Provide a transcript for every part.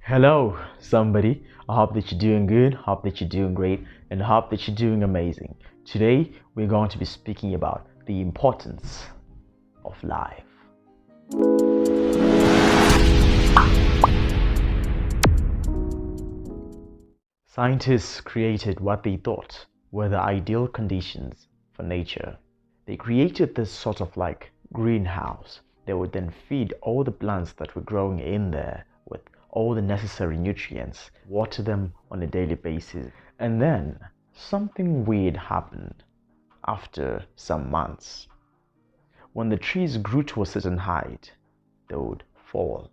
Hello, somebody. I hope that you're doing good, hope that you're doing great, and hope that you're doing amazing. Today, we're going to be speaking about the importance of life. Scientists created what they thought were the ideal conditions for nature. They created this sort of like greenhouse. They would then feed all the plants that were growing in there with all the necessary nutrients, water them on a daily basis. And then something weird happened after some months. When the trees grew to a certain height, they would fall.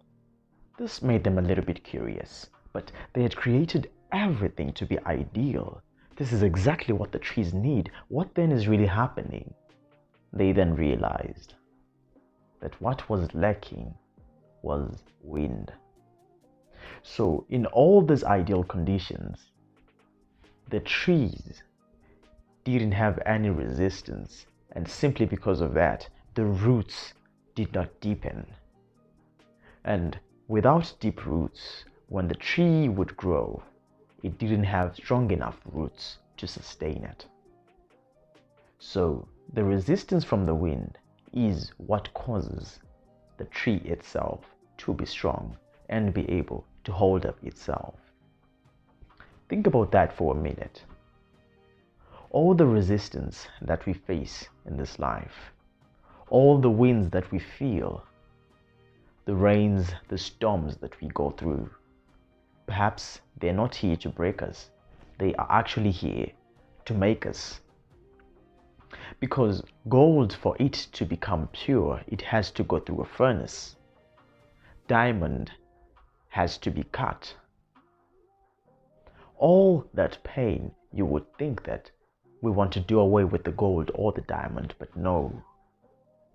This made them a little bit curious, but they had created everything to be ideal. This is exactly what the trees need. What then is really happening? They then realized that what was lacking was wind. So in all these ideal conditions, the trees didn't have any resistance, and simply because of that, the roots did not deepen. And without deep roots, when the tree would grow, it didn't have strong enough roots to sustain it. So the resistance from the wind is what causes the tree itself to be strong and be able to hold up itself. Think about that for a minute. All the resistance that we face in this life, all the winds that we feel, the rains, the storms that we go through, perhaps they're not here to break us. They are actually here to make us. Because gold, for it to become pure, it has to go through a furnace. Diamond has to be cut. All that pain, you would think that we want to do away with the gold or the diamond, but no.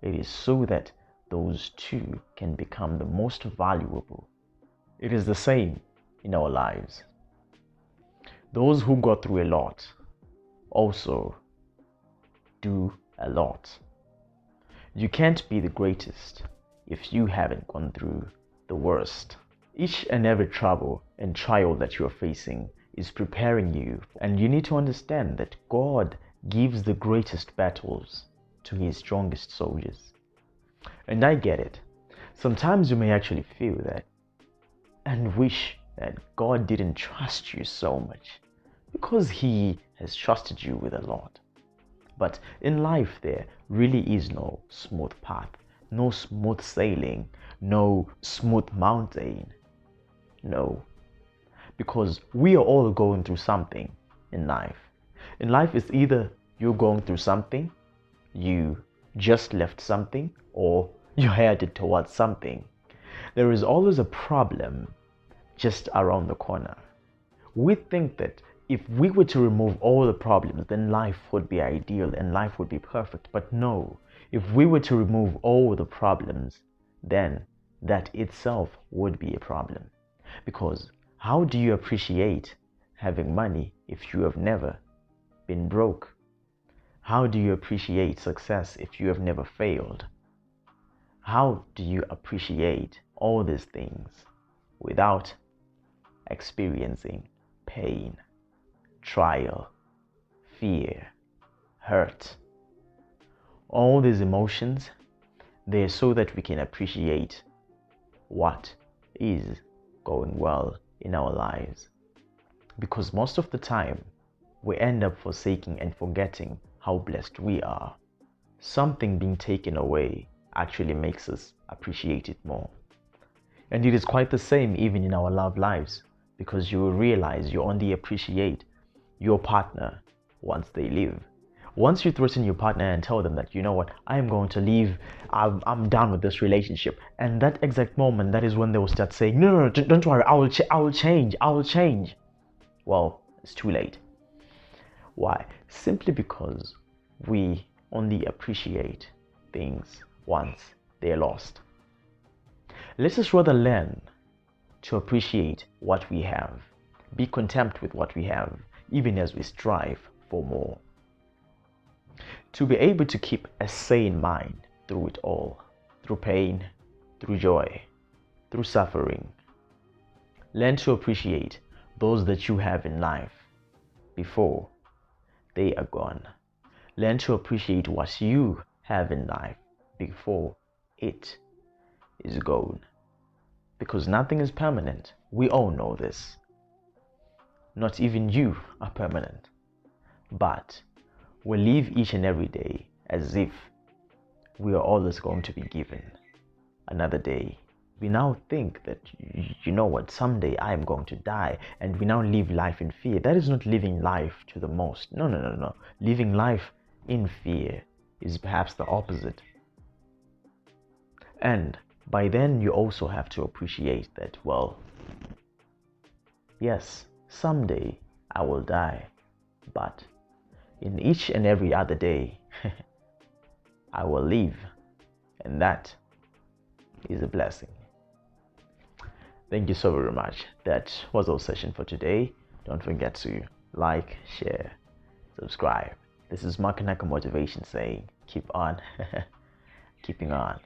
It is so that those two can become the most valuable. It is the same in our lives. Those who go through a lot also do a lot. You can't be the greatest if you haven't gone through the worst. Each and every trouble and trial that you're facing is preparing you, and you need to understand that God gives the greatest battles to his strongest soldiers. And I get it. Sometimes you may actually feel that and wish that God didn't trust you so much, because he has trusted you with a lot. But in life, there really is no smooth path, no smooth sailing, no smooth mountain. No. Because we are all going through something in life. In life, it's either you're going through something, you just left something, or you're headed towards something. There is always a problem just around the corner. We think that if we were to remove all the problems, then life would be ideal and life would be perfect. But no, if we were to remove all the problems, then that itself would be a problem. Because how do you appreciate having money if you have never been broke? How do you appreciate success if you have never failed? How do you appreciate all these things without experiencing pain, trial, fear, hurt? All these emotions, they're so that we can appreciate what is going well in our lives. Because most of the time, we end up forsaking and forgetting how blessed we are. Something being taken away actually makes us appreciate it more. And it is quite the same even in our love lives, because you will realize you only appreciate your partner once they leave. Once you threaten your partner and tell them that, you know what, I am going to leave, I'm done with this relationship. And that exact moment, that is when they will start saying, no, don't worry, I will change. Well, it's too late. Why? Simply because we only appreciate things once they're lost. Let us rather learn to appreciate what we have. Be content with what we have, even as we strive for more. To be able to keep a sane mind through it all, through pain, through joy, through suffering. Learn to appreciate those that you have in life before they are gone. Learn to appreciate what you have in life before it is gone. Because nothing is permanent. We all know this. Not even you are permanent. But we live each and every day as if we are always going to be given another day. We now think that, you know what, someday I am going to die, and we now live life in fear. That is not living life to the most. No. Living life in fear is perhaps the opposite. And by then you also have to appreciate that, well, yes, someday I will die, but in each and every other day, I will live, and that is a blessing. Thank you so very much. That was our session for today. Don't forget to like, share, subscribe. This is Makanakah Motivation saying, keep on keeping on.